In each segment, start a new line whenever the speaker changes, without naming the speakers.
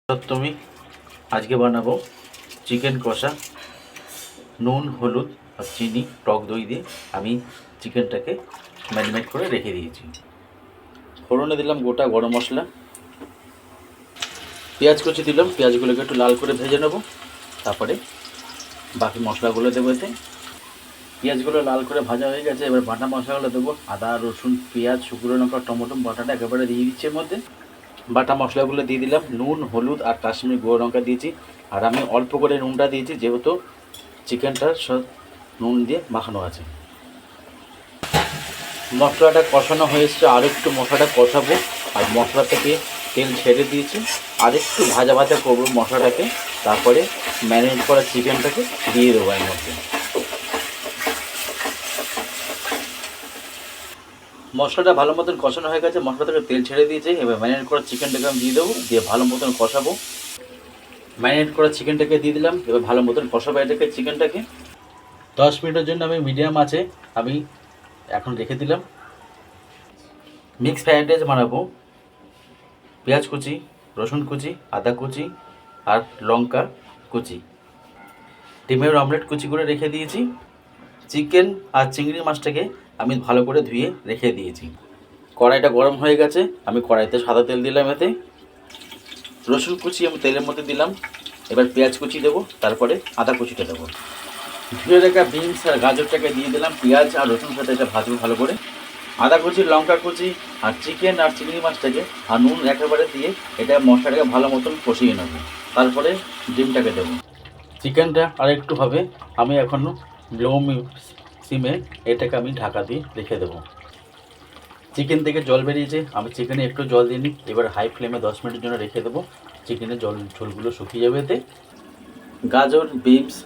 সপ্তমী আজকে বানাবো চিকেন কষা। নুন, হলুদ আর চিনি, টক দই দিয়ে আমি চিকেনটাকে ম্যারিনেট করে রেখে দিয়েছি। ফোড়নে দিলাম গোটা গরম মশলা, পেঁয়াজ কুচি দিলাম। পেঁয়াজগুলোকে একটু লাল করে ভেজে নেব, তারপরে বাকি মশলাগুলো দেবো এতে। পেঁয়াজগুলো লাল করে ভাজা হয়ে গেছে, এবার বাটা মশলাগুলো দেবো। আদা, রসুন, পেঁয়াজ, শুকনো লঙ্কা, টমেটো বাটাটা একেবারে দিয়ে দিচ্ছি এর মধ্যে। বাটা মশলাগুলো দিয়ে দিলাম। নুন, হলুদ আর কাশ্মীরি গুঁড়ো লঙ্কা দিয়েছি। আর আমি অল্প করে নুনটা দিয়েছি, যেহেতু চিকেনটা সব নুন দিয়ে মাখানো আছে। মশলাটা কষানো হয়ে এসছে, আর একটু মশলাটা কষাবো। আর মশলা থেকে তেল ছেড়ে দিয়েছি, আর একটু ভাজা ভাজা করবো মশলাটাকে। তারপরে ম্যারিনেট করা চিকেনটাকে দিয়ে দেবো এর মধ্যে। মশলাটা ভালো মতন কষানো হয়ে গেছে, মশলা থেকে তেল ছেড়ে দিয়েছে। এবার ম্যারিনেট করা চিকেনটাকে আমি দিয়ে দেবো, দিয়ে ভালো মতন কষাবো। ম্যারিনেট করা চিকেনটাকে দিয়ে দিলাম। এবার ভালো মতন কষাবো এটাকে, চিকেনটাকে 10 মিনিটের জন্য আমি মিডিয়াম আছে আমি এখন রেখে দিলাম। মিক্স ফ্রাইড রাইস বানাবো। পেঁয়াজ কুচি, রসুন কুচি, আদা কুচি আর লঙ্কা কুচি, ডিমের অমলেট কুচি করে রেখে দিয়েছি। চিকেন আর চিংড়ি মাছটাকে আমি ভালো করে ধুয়ে রেখে দিয়েছি। কড়াইটা গরম হয়ে গেছে, আমি কড়াইতে সাদা তেল দিলাম। এতে রসুন কুচি আমি তেলের মধ্যে দিলাম। এবার পেঁয়াজ কুচি দেবো, তারপরে আদা কুচিটা দেবো। ধুয়ে রাখা বিনস আর গাজরটাকে দিয়ে দিলাম। পেঁয়াজ আর রসুন সাথে এটা ভাজবো ভালো করে। আদা কুচি, লঙ্কা কুচি আর চিকেন আর চিংড়ি মাছটাকে আর নুন একেবারে দিয়ে এটা মশলাটাকে ভালো মতন কষিয়ে নেব। তারপরে ডিমটাকে দেবো। চিকেনটা আর একটু হবে, আমি এখনও লো সিমে এটাকে আমি ঢাকা দিয়ে রেখে দেবো। চিকেন থেকে জল বেরিয়েছে, আমি চিকেনে একটু জল দিইনি। এবার হাই ফ্লেমে 10 মিনিটের জন্য রেখে দেবো। চিকেনের ঝোলগুলো শুকিয়ে যাবে এতে। গাজর, বিনস,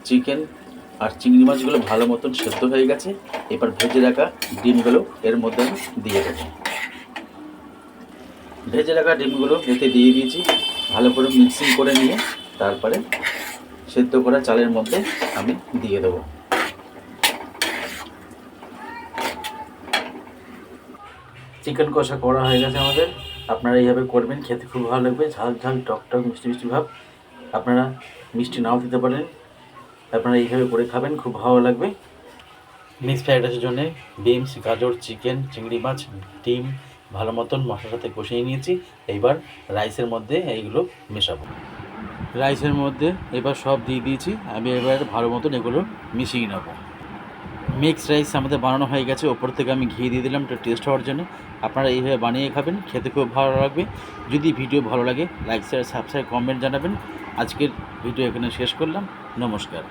চিকেন আর চিংড়ি মাছগুলো ভালো মতন সেদ্ধ হয়ে গেছে। এবার ভেজে রাখা ডিমগুলো এর মধ্যে আমি দিয়ে দেবো। ভেজে রাখা ডিমগুলো এতে দিয়ে দিয়েছি। ভালো করে মিক্সিং করে নিয়ে তারপরে সেদ্ধ করা চালের মধ্যে আমি দিয়ে দেবো। চিকেন কষা করা হয়ে গেছে আমাদের। আপনারা এইভাবে করবেন, খেতে খুব ভালো লাগবে। ঝাল ঝাল, টক টক, মিষ্টি মিষ্টি ভাব। আপনারা মিষ্টি নাও দিতে পারেন, আপনারা এইভাবে করে খাবেন, খুব ভালো লাগবে। মিক্স ফ্রাইড রাইসের জন্য বিনস, গাজর, চিকেন, চিংড়ি মাছ, ডিম ভালো মতন মশলার সাথে কষিয়ে নিয়েছি। এইবার রাইসের মধ্যে এইগুলো মেশাবো। রাইসের মধ্যে এবার সব দিয়ে দিয়েছি আমি। এবার ভালো মতন এগুলো মিশিয়ে নেব। মিক্সড রাইস আমাদের বানানো হয়ে গেছে। ওপর থেকে আমি ঘি দিয়ে দিলাম একটু টেস্ট হওয়ার জন্য। আপনারা এইভাবে বানিয়ে খাবেন, খেতে খুব ভালো লাগবে। যদি ভিডিও ভালো লাগে লাইক, শেয়ার, সাবস্ক্রাইব, কমেন্ট জানাবেন। আজকের ভিডিও এখানে শেষ করলাম। নমস্কার।